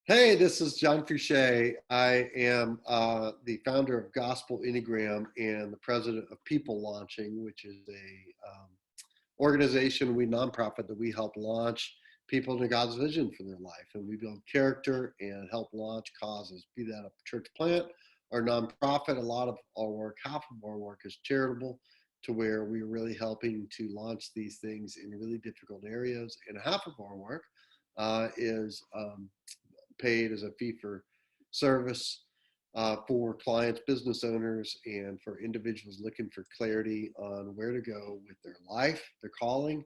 Hey, this is John Fouché. I am the founder of Gospel Enneagram and the president of People Launching, which is a organization, nonprofit that we help launch people into God's vision for their life. And we build character and help launch causes, be that a church plant or nonprofit. A lot of our work, half of our work is charitable, to where we're really helping to launch these things in really difficult areas. And half of our work is paid as a fee for service for clients, business owners, and for individuals looking for clarity on where to go with their life, their calling,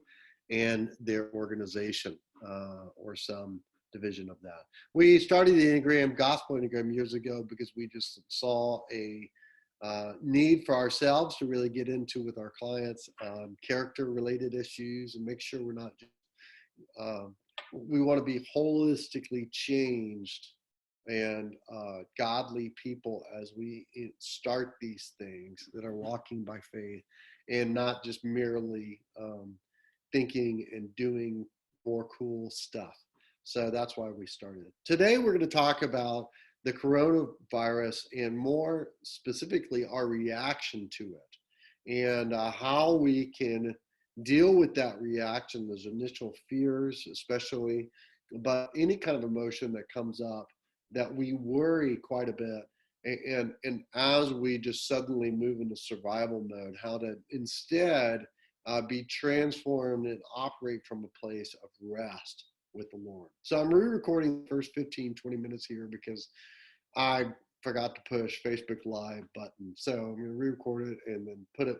and their organization, or some division of that. We started the Enneagram, Gospel Enneagram, years ago because we just saw a need for ourselves to really get into with our clients character related issues and make sure we're not just we want to be holistically changed and godly people as we start these things that are walking by faith and not just merely thinking and doing more cool stuff. So that's why we started. Today, we're going to talk about the coronavirus and more specifically our reaction to it and how we can deal with that reaction, those initial fears, especially, but any kind of emotion that comes up that we worry quite a bit. And as we just suddenly move into survival mode, how to instead be transformed and operate from a place of rest with the Lord. So I'm re-recording the first 15, 20 minutes here because I forgot to push Facebook Live button. So I'm going to re-record it and then put it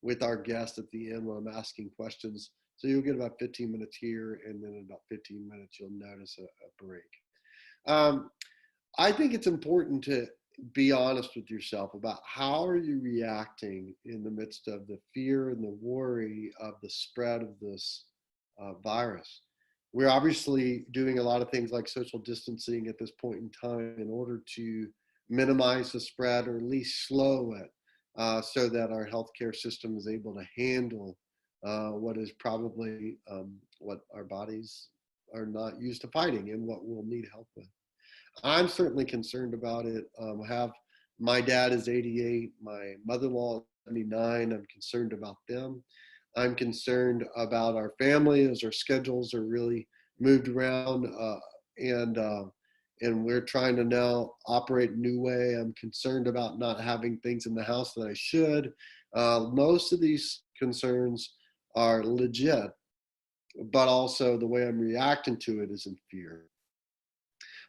with our guest at the end when I'm asking questions. So you'll get about 15 minutes here, and then in about 15 minutes, you'll notice a break. I think it's important to be honest with yourself about how are you reacting in the midst of the fear and the worry of the spread of this virus. We're obviously doing a lot of things like social distancing at this point in time in order to minimize the spread or at least slow it, so that our healthcare system is able to handle what is probably what our bodies are not used to fighting and what we'll need help with. I'm certainly concerned about it. My dad is 88, my mother-in-law is 79. I'm concerned about them. I'm concerned about our family as our schedules are really moved around, and and we're trying to now operate a new way. I'm concerned about not having things in the house that I should. Most of these concerns are legit, but also the way I'm reacting to it is in fear.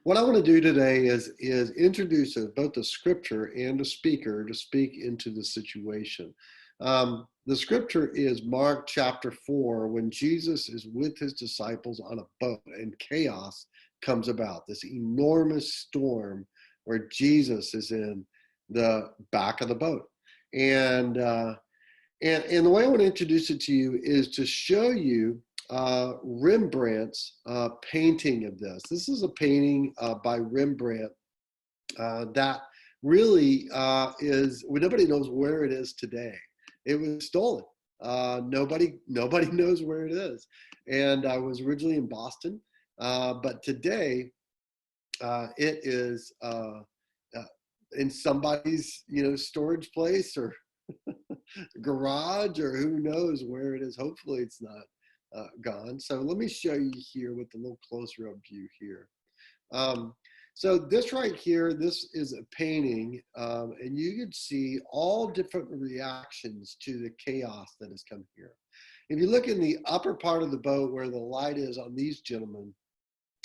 What I want to do today is introduce both the scripture and a speaker to speak into the situation. The scripture is Mark chapter 4, when Jesus is with his disciples on a boat and chaos comes about, this enormous storm where Jesus is in the back of the boat. And the way I want to introduce it to you is to show you Rembrandt's painting of this. This is a painting by Rembrandt that really nobody knows where it is today. It was stolen. Nobody knows where it is. And I was originally in Boston, but today it is in somebody's storage place or garage, or who knows where it is. Hopefully it's not gone. So let me show you here with a little closer up view here. So this right here, this is a painting, and you can see all different reactions to the chaos that has come here. If you look in the upper part of the boat where the light is on these gentlemen,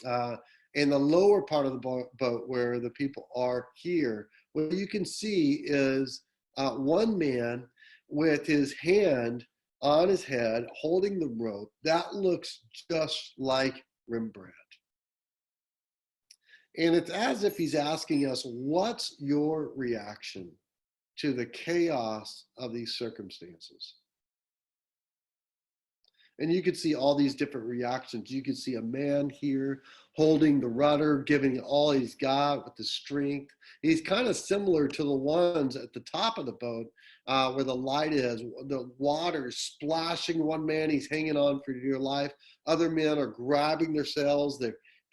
and the lower part of the boat where the people are here, what you can see is one man with his hand on his head holding the rope. That looks just like Rembrandt. And it's as if he's asking us, what's your reaction to the chaos of these circumstances? And you could see all these different reactions. You could see a man here holding the rudder, giving it all he's got with the strength. He's kind of similar to the ones at the top of the boat where the light is. The water is splashing one man. He's hanging on for dear life. Other men are grabbing their sails.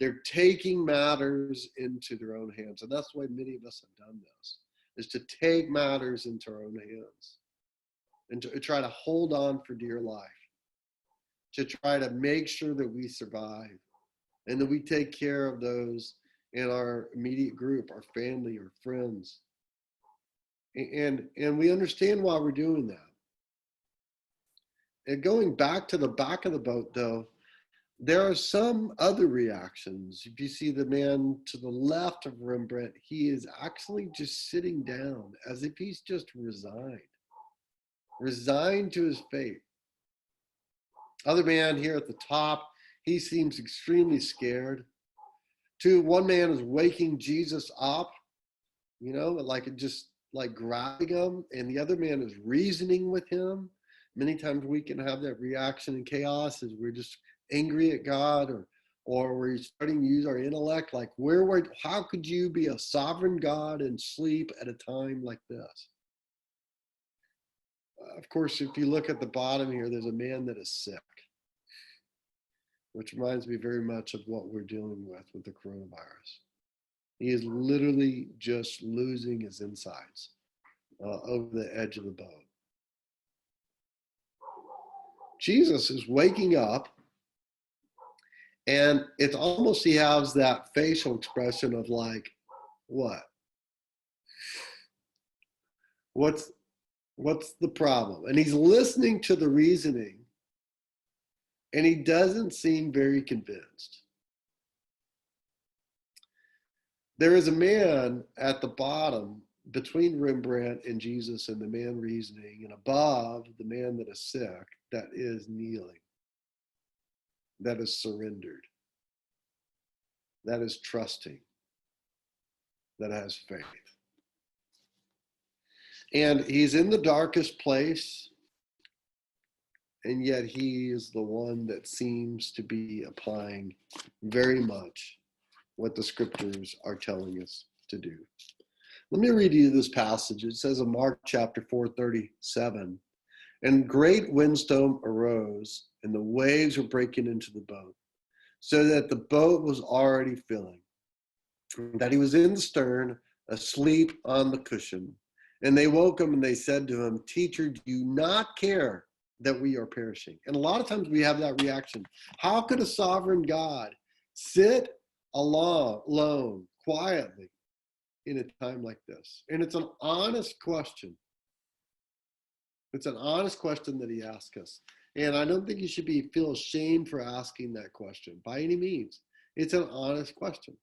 They're taking matters into their own hands. And that's why many of us have done this, is to take matters into our own hands and to try to hold on for dear life, to try to make sure that we survive and that we take care of those in our immediate group, our family, our friends. And we understand why we're doing that. And going back to the back of the boat, though, there are some other reactions. If you see the man to the left of Rembrandt, he is actually just sitting down as if he's just resigned to his fate. Other man here at the top, he seems extremely scared. One man is waking Jesus up, like grabbing him, and the other man is reasoning with him. Many times we can have that reaction in chaos as we're just angry at God, or we're starting to use our intellect, like how could you be a sovereign God and sleep at a time like this? Of course, if you look at the bottom here, there's a man that is sick, which reminds me very much of what we're dealing with the coronavirus. He is literally just losing his insides over the edge of the boat. Jesus is waking up, and it's almost, he has that facial expression of like, what? What's the problem? And he's listening to the reasoning, and he doesn't seem very convinced. There is a man at the bottom between Rembrandt and Jesus and the man reasoning, and above the man that is sick, that is kneeling, that is surrendered, that is trusting, that has faith. And he's in the darkest place, and yet he is the one that seems to be applying very much what the scriptures are telling us to do. Let me read you this passage. It says in Mark chapter 4:37, and great windstorm arose, and the waves were breaking into the boat, so that the boat was already filling, that he was in the stern, asleep on the cushion. And they woke him and they said to him, Teacher, do you not care that we are perishing? And a lot of times we have that reaction. How could a sovereign God sit alone, quietly, in a time like this? And it's an honest question. It's an honest question that he asks us. And I don't think you should feel ashamed for asking that question by any means. It's an honest question.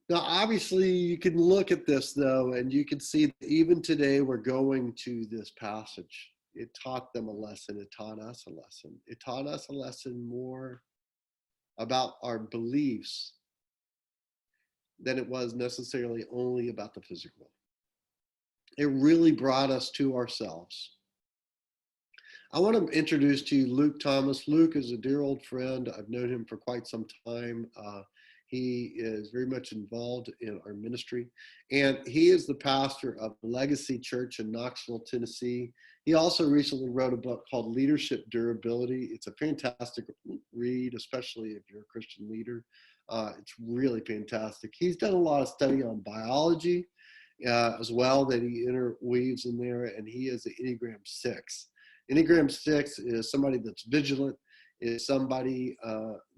Now, obviously, you can look at this, though, and you can see that even today we're going to this passage. It taught them a lesson. It taught us a lesson. It taught us a lesson more about our beliefs than it was necessarily only about the physical. It really brought us to ourselves. I want to introduce to you Luke Thomas. Luke is a dear old friend. I've known him for quite some time. He is very much involved in our ministry, and he is the pastor of Legacy Church in Knoxville, Tennessee. He also recently wrote a book called Leadership Durability. It's a fantastic read, especially if you're a Christian leader. It's really fantastic. He's done a lot of study on biology as well that he interweaves in there, and he is the Enneagram 6. Enneagram 6 is somebody that's vigilant, is somebody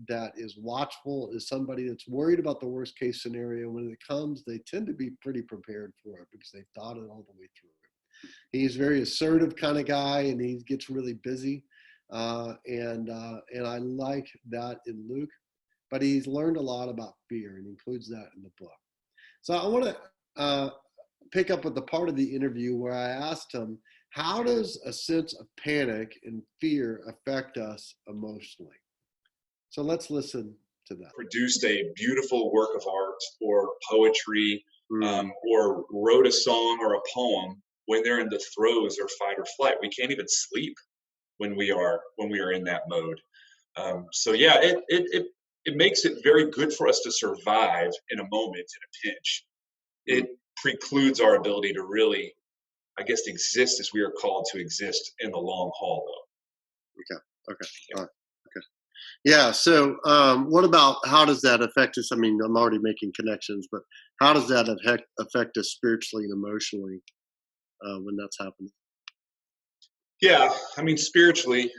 that is watchful, is somebody that's worried about the worst case scenario. When it comes, they tend to be pretty prepared for it because they've thought it all the way through. He's a very assertive kind of guy, and he gets really busy. And I like that in Luke. But he's learned a lot about fear and includes that in the book. So I want to pick up with the part of the interview where I asked him, how does a sense of panic and fear affect us emotionally? So let's listen to that. Produced a beautiful work of art or poetry, or wrote a song or a poem when they're in the throes or fight or flight. We can't even sleep when we are in that mode. So yeah, it makes it very good for us to survive in a moment, in a pinch. It precludes our ability to really, I guess, exist as we are called to exist in the long haul, though. Okay. All right. Okay. Yeah. So, what about how does that affect us? I mean, I'm already making connections, but how does that affect us spiritually and emotionally when that's happening? Yeah, I mean, spiritually,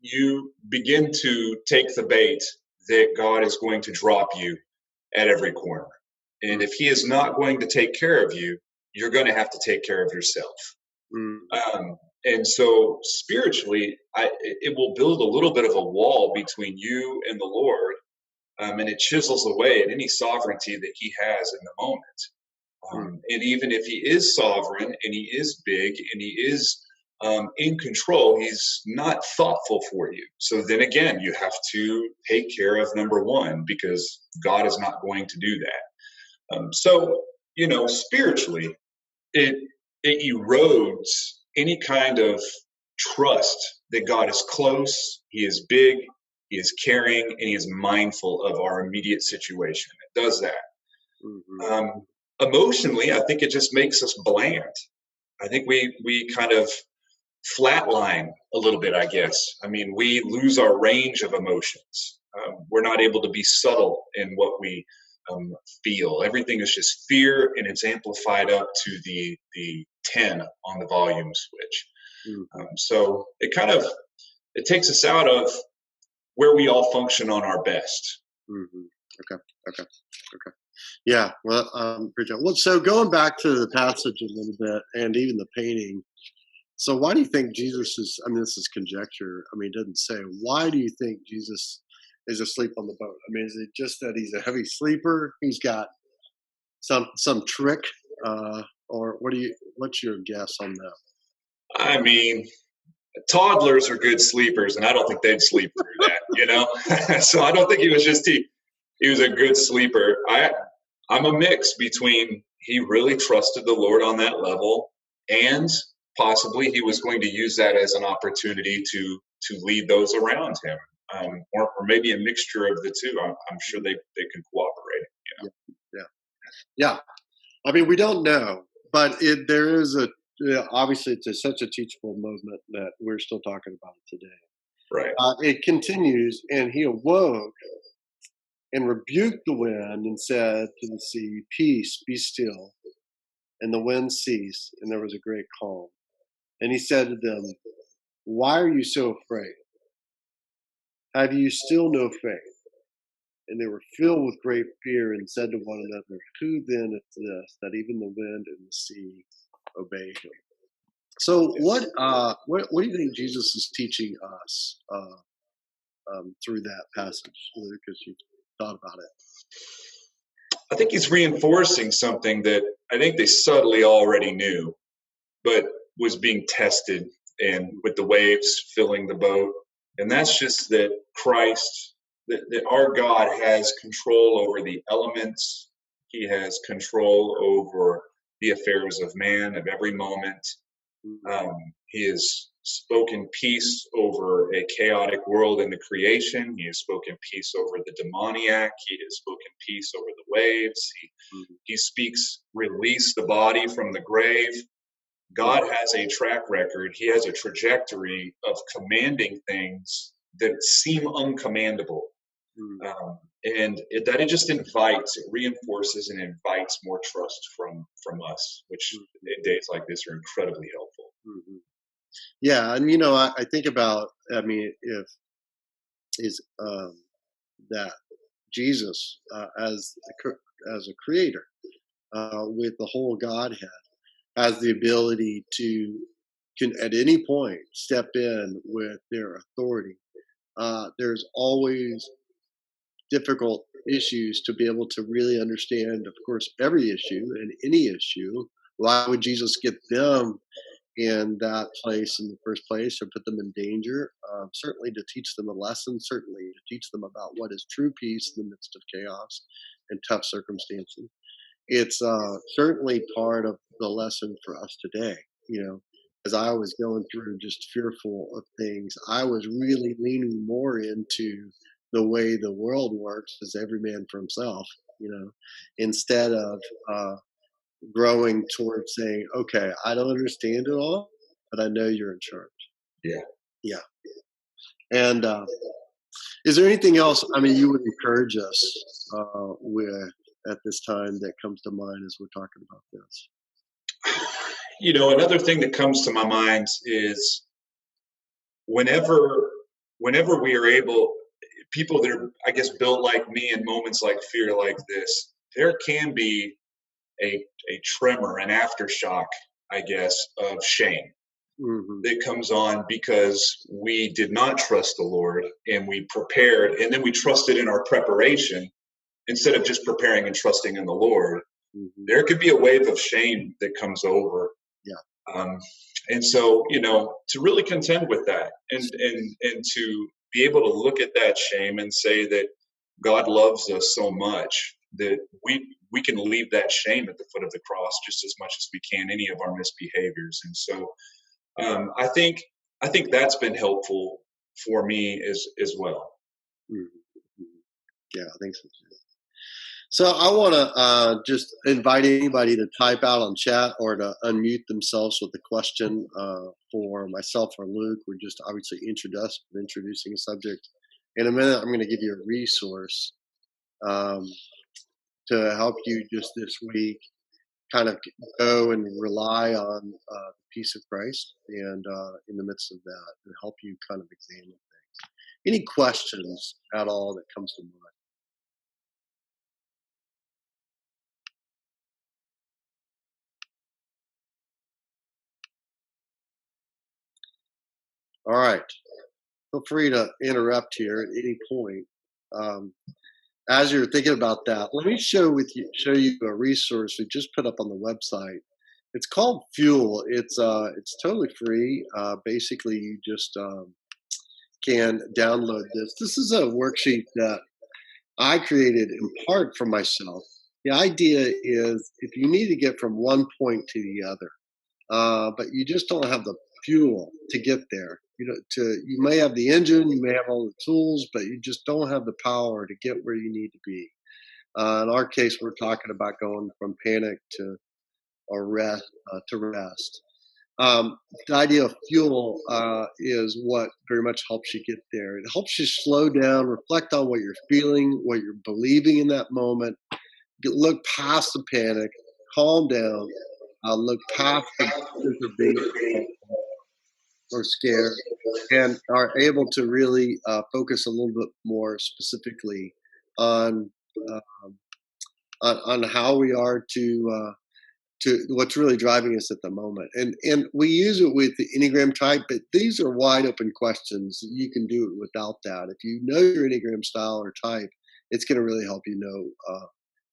you begin to take the bait that God is going to drop you at every corner. And if He is not going to take care of you, you're going to have to take care of yourself. Mm-hmm. And so, spiritually, it will build a little bit of a wall between you and the Lord, and it chisels away at any sovereignty that He has in the moment. And even if He is sovereign and He is big and He is in control, He's not thoughtful for you. So then again, you have to take care of number one because God is not going to do that. So, spiritually, it it erodes any kind of trust that God is close, He is big, He is caring, and He is mindful of our immediate situation. It does that. Mm-hmm. Um, Emotionally, I think it just makes us bland. I think we kind of flatline a little bit, I guess. I mean, we lose our range of emotions. We're not able to be subtle in what we um, feel. Everything is just fear, and it's amplified up to the 10 on the volume switch. Mm-hmm. So it takes us out of where we all function on our best. Mm-hmm. Okay. Okay. Okay. Yeah. Well, appreciate it. Well, so going back to the passage a little bit and even the painting. So why do you think Jesus is? I mean, this is conjecture. I mean, it doesn't say. Why do you think Jesus is asleep on the boat? I mean, is it just that he's a heavy sleeper? He's got some trick, or what do you? What's your guess on that? I mean, toddlers are good sleepers, and I don't think they'd sleep through that. So I don't think he was a good sleeper. I'm a mix between he really trusted the Lord on that level, and possibly he was going to use that as an opportunity to lead those around him, or maybe a mixture of the two. I'm sure they can cooperate. Yeah, yeah, yeah. I mean, we don't know, but there is a obviously it's such a teachable movement that we're still talking about it today. Right. It continues, and he awoke and rebuked the wind and said to the sea, "Peace, be still." And the wind ceased, and there was a great calm. And he said to them, "Why are you so afraid? Have you still no faith?" And they were filled with great fear and said to one another, "Who then is this that even the wind and the sea obey him?" So, what do you think Jesus is teaching us through that passage, Luke, as you thought about it? I think he's reinforcing something that I think they subtly already knew, but was being tested and with the waves filling the boat. And that's just that that our God has control over the elements. He has control over the affairs of man, of every moment. Mhm. He has spoken peace over a chaotic world in the creation. He has spoken peace over the demoniac. He has spoken peace over the waves. Mhm. He speaks, release the body from the grave. Mhm. God has a track record, He has a trajectory of commanding things that seem uncommandable. Mhm. That it just invites, it reinforces and invites more trust from us, which Mhm. in days like this are incredibly helpful. Mhm. Yeah, and I think about. I mean, if is that Jesus as a creator with the whole Godhead has the ability to can at any point step in with their authority. There's always difficult issues to be able to really understand, of course, every issue and any issue. Why would Jesus get them in that place in the first place or put them in danger? Certainly to teach them a lesson, certainly to teach them about what is true peace in the midst of chaos and tough circumstances. It's certainly part of the lesson for us today. As I was going through just fearful of things, I was really leaning more into the way the world works as every man for himself, instead of uh, growing towards saying, okay, I don't understand it all, but I know you're in charge. Yeah. Yeah. And Is there anything else, I mean, you would encourage us with at this time that comes to mind as we're talking about this? Another thing that comes to my mind is whenever whenever we are able, people that are, I guess, built like me in moments like fear like this, there can be a tremor, an aftershock, I guess, of shame Hmm. that comes on because we did not trust the Lord and we prepared, and then we trusted in our preparation instead of just preparing and trusting in the Lord. Hmm. There could be a wave of shame that comes over. Yeah. Um, and so, to really contend with that, and to be able to look at that shame and say that God loves us so much that we can leave that shame at the foot of the cross just as much as we can any of our misbehaviors. And so, I think that's been helpful for me as well. Hmm. Yeah, I think so too. So I want to just invite anybody to type out on chat or to unmute themselves with a question for myself or Luke. We're just obviously introducing a subject. In a minute, I'm going to give you a resource um, to help you just this week kind of go and rely on the peace of Christ and in the midst of that and help you kind of examine things. Any questions at all that comes to mind? All right. Feel free to interrupt here at any point. Um, as you're thinking about that, let me show you a resource we just put up on the website. It's called Fuel. It's totally free. Basically, you just can download this. This is a worksheet that I created in part for myself. The idea is if you need to get from one point to the other, but you just don't have the fuel to get there. You may have the engine, you may have all the tools, but you just don't have the power to get where you need to be. In our case, we're talking about going from panic to or rest to rest. Um, the idea of fuel is what very much helps you get there. It helps you slow down, reflect on what you're feeling, what you're believing in that moment, look past the panic, calm down, look past the feelings of being or scared, and are able to really focus a little bit more specifically on um, on how we are to what's really driving us at the moment. And we use it with the Enneagram type, but these are wide open questions. You can do it without that. If you know your Enneagram style or type, it's going to really help you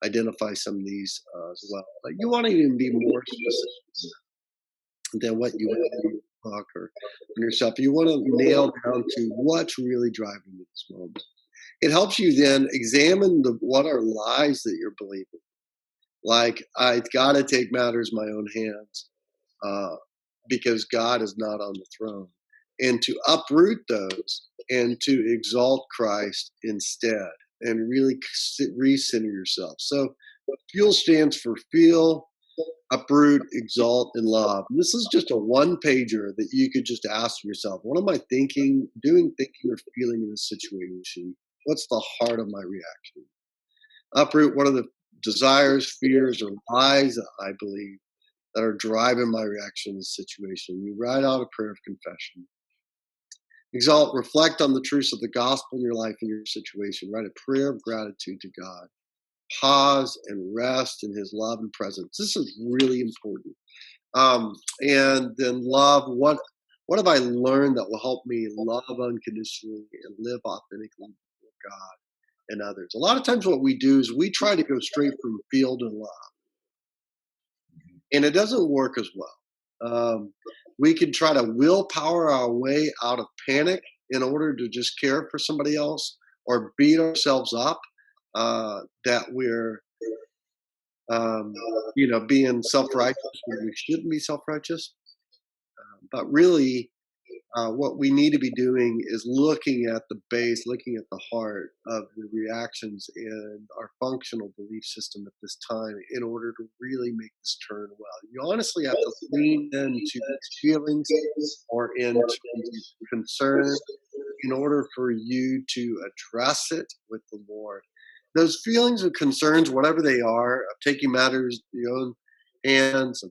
identify some of these as well. But you want to even be more specific than what you would do talk or on yourself. You want to nail down to what's really driving you this moment. It helps you then examine what are lies that you're believing. Like I got to take matters in my own hands uh, because God is not on the throne, and to uproot those and to exalt Christ instead, and really recenter yourself. So, fuel stands for feel, uproot, exalt, and love. And this is just a one pager that you could just ask yourself: what am I thinking, or feeling in this situation? What's the heart of my reaction? Uproot, what are the desires, fears, or lies that I believe that are driving my reaction in this situation? You write out a prayer of confession. Exalt, reflect on the truths of the gospel in your life and your situation. Write a prayer of gratitude to God. Pause and rest in his love and presence. This is really important. And then love, what have I learned that will help me love unconditionally and live authentically before God and others? A lot of times what we do is we try to go straight from feel to love, and it doesn't work as well. We can try to willpower our way out of panic in order to just care for somebody else or beat ourselves up that we're being self-righteous when we shouldn't be self-righteous. But really, what we need to be doing is looking at the base, looking at the heart of the reactions in our functional belief system at this time in order to really make this turn well. You honestly have to lean into these feelings or into these concerns in order for you to address it with the Lord. Those feelings or concerns, whatever they are, of taking matters in your own hands,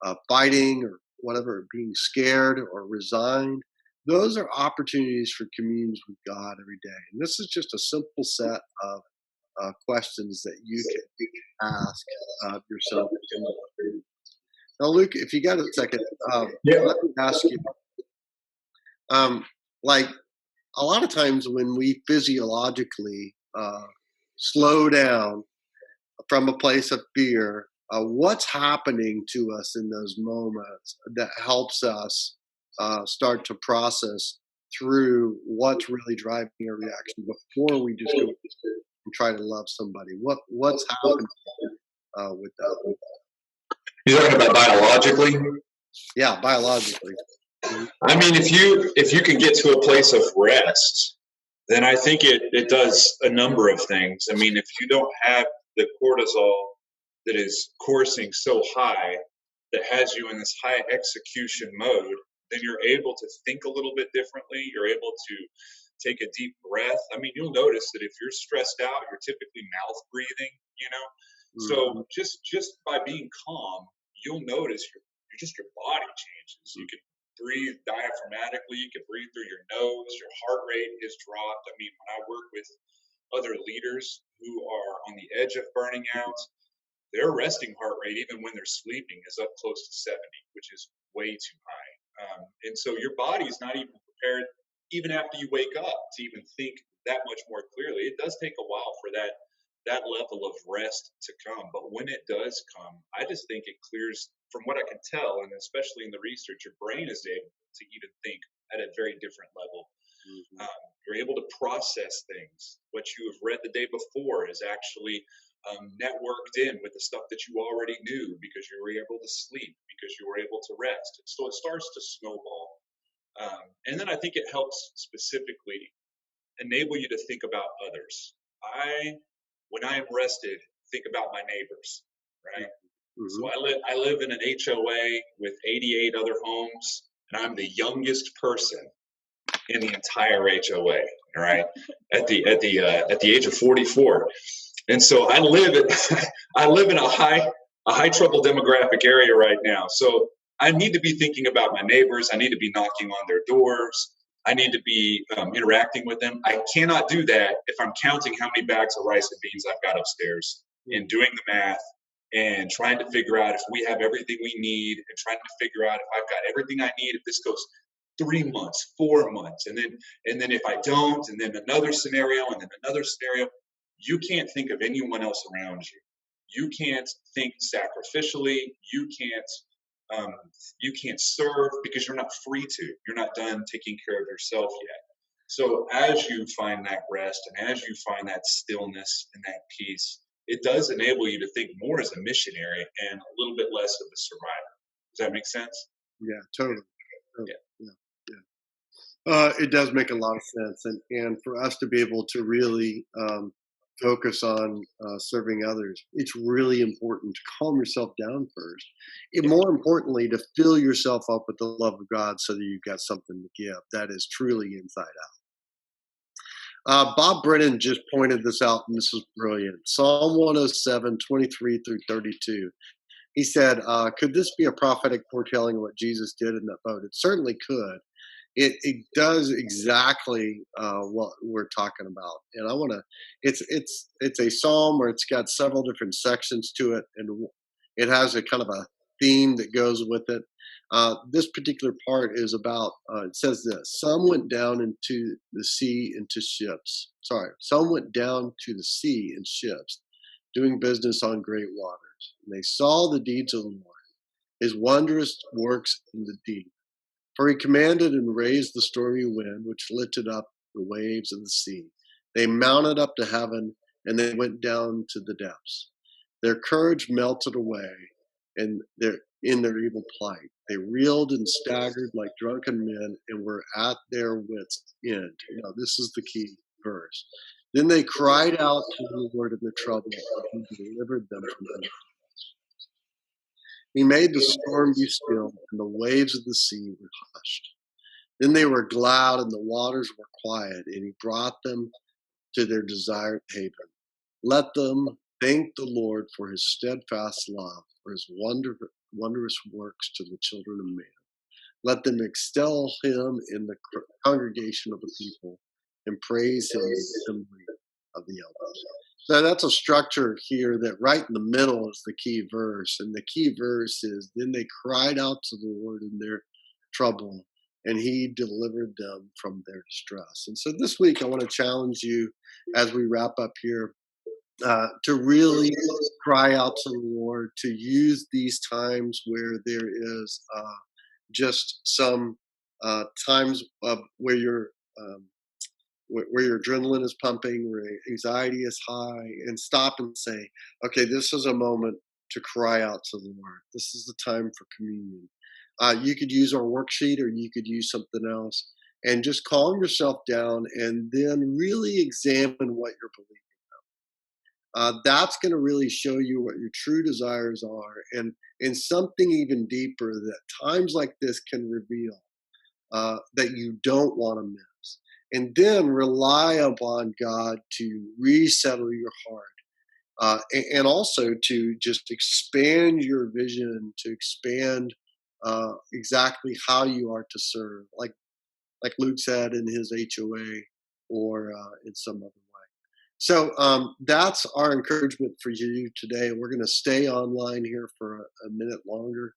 of fighting or whatever, being scared or resigned, those are opportunities for communions with God every day. And this is just a simple set of questions that you can ask yourself. Now, Luke, if you got a second, Yeah. let me ask you, like a lot of times when we physiologically slow down from a place of fear, what's happening to us in those moments that helps us start to process through what's really driving a reaction before we just go and try to love somebody? What's happening with that? You're talking about biologically? Yeah, biologically. I mean, if you can get to a place of rest, then I think it does a number of things. I mean, if you don't have the cortisol that is coursing so high that has you in this high execution mode, then you're able to think a little bit differently. You're able to take a deep breath. I mean, you'll notice that if you're stressed out, you're typically mouth breathing, you know? So just by being calm, you'll notice your body changes. You can breathe diaphragmatically, you can breathe through your nose, your heart rate is dropped. I mean, when I work with other leaders who are on the edge of burning out, their resting heart rate, even when they're sleeping, is up close to 70, which is way too high. And so your body's not even prepared, even after you wake up, to even think that much more clearly. It does take a while for that level of rest to come. But when it does come, I just think it clears, from what I can tell, and especially in the research, your brain is able to even think at a very different level. You're able to process things. What you have read the day before is actually networked in with the stuff that you already knew because you were able to sleep, because you were able to rest. So it starts to snowball. And then I think it helps specifically enable you to think about others. When I am rested, think about my neighbors, right? So I live in an HOA with 88 other homes, and I'm the youngest person in the entire HOA, right? At the age of 44, and so I live in a high trouble demographic area right now. So I need to be thinking about my neighbors. I need to be knocking on their doors. I need to be interacting with them. I cannot do that if I'm counting how many bags of rice and beans I've got upstairs and doing the math and trying to figure out if we have everything we need and trying to figure out if I've got everything I need, if this goes 3 months, 4 months, and then if I don't, and then another scenario, and then another scenario. You can't think of anyone else around you. You can't think sacrificially. You can't serve because you're not free to. You're not done taking care of yourself yet. So as you find that rest and as you find that stillness and that peace, it does enable you to think more as a missionary and a little bit less of a survivor. Does that make sense? Yeah, totally. Yeah. It does make a lot of sense, and for us to be able to really focus on serving others, it's really important to calm yourself down first. And more importantly, to fill yourself up with the love of God so that you've got something to give that is truly inside out. Bob Brennan just pointed this out, and this is brilliant. Psalm 107, 23 through 32. He said, could this be a prophetic foretelling of what Jesus did in that boat? It certainly could. It does exactly what we're talking about, and I want to. It's a psalm where it's got several different sections to it, and it has a kind of a theme that goes with it. This particular part is about. It says this: some went down into the sea into ships. Sorry, some went down to the sea in ships, doing business on great waters, and they saw the deeds of the Lord, His wondrous works in the deep. For he commanded and raised the stormy wind, which lifted up the waves of the sea. They mounted up to heaven, and they went down to the depths. Their courage melted away, and in their evil plight. They reeled and staggered like drunken men, and were at their wits' end. Now, this is the key verse. Then they cried out to the Lord in their trouble, and He delivered them from them. He made the storm be still, and the waves of the sea were hushed. Then they were glad, and the waters were quiet, and he brought them to their desired haven. Let them thank the Lord for his steadfast love, for his wondrous works to the children of man. Let them extol him in the congregation of the people and praise him in the assembly of the elders. So that's a structure here that right in the middle is the key verse. And the key verse is, then they cried out to the Lord in their trouble, and he delivered them from their distress. And so this week, I want to challenge you as we wrap up here to really cry out to the Lord, to use these times where there is just some times of where your adrenaline is pumping, where anxiety is high, and stop and say, okay, this is a moment to cry out to the Lord. This is the time for communion. You could use our worksheet, or you could use something else, and just calm yourself down and then really examine what you're believing. That's going to really show you what your true desires are, and something even deeper that times like this can reveal that you don't want to miss. And then rely upon God to resettle your heart, and also to just expand your vision, to expand exactly how you are to serve, like Luke said in his HOA, or in some other way. So that's our encouragement for you today. We're going to stay online here for a minute longer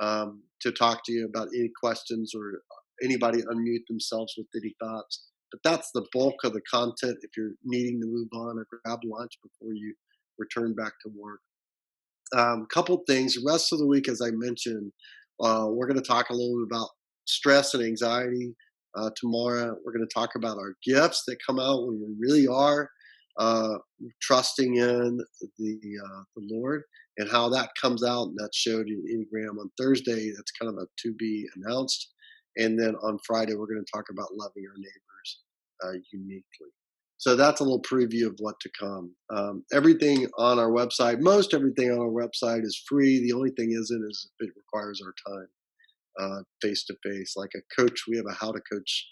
to talk to you about any questions, or anybody unmute themselves with any thoughts. But that's the bulk of the content. If you're needing to move on or grab lunch before you return back to work. Couple things. The rest of the week, as I mentioned, we're going to talk a little bit about stress and anxiety. Tomorrow, we're going to talk about our gifts that come out when we really are trusting in the Lord, and how that comes out, and that's showed in Enneagram. On Thursday, that's kind of a to be announced. And then on Friday, we're going to talk about loving our neighbors uniquely. So that's a little preview of what to come. Everything on our website, most everything on our website is free. The only thing isn't is if it requires our time face to face. Like a coach, we have a How to Coach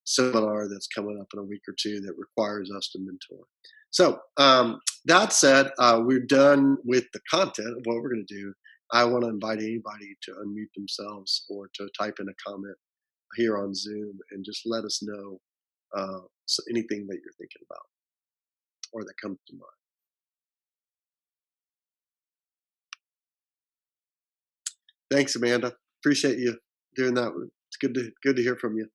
seminar that's coming up in a week or two that requires us to mentor. So that said, we're done with the content of what we're going to do. I want to invite anybody to unmute themselves or to type in a comment here on Zoom and just let us know anything that you're thinking about or that comes to mind. Thanks, Amanda. Appreciate you doing that. It's good to hear from you.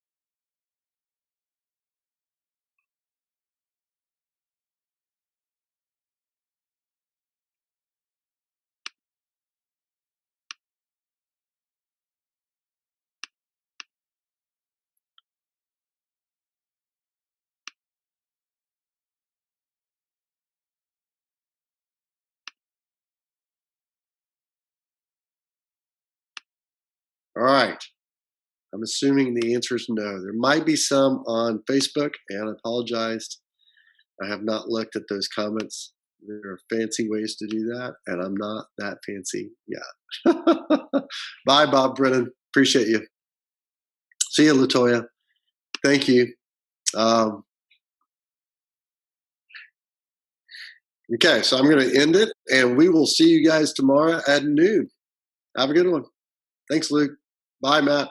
All right. I'm assuming the answer is no. There might be some on Facebook, and I apologize. I have not looked at those comments. There are fancy ways to do that, and I'm not that fancy yet. Bye, Bob Brennan. Appreciate you. See you, Latoya. Thank you. Okay, so I'm going to end it, and we will see you guys tomorrow at noon. Have a good one. Thanks, Luke. Bye, Matt.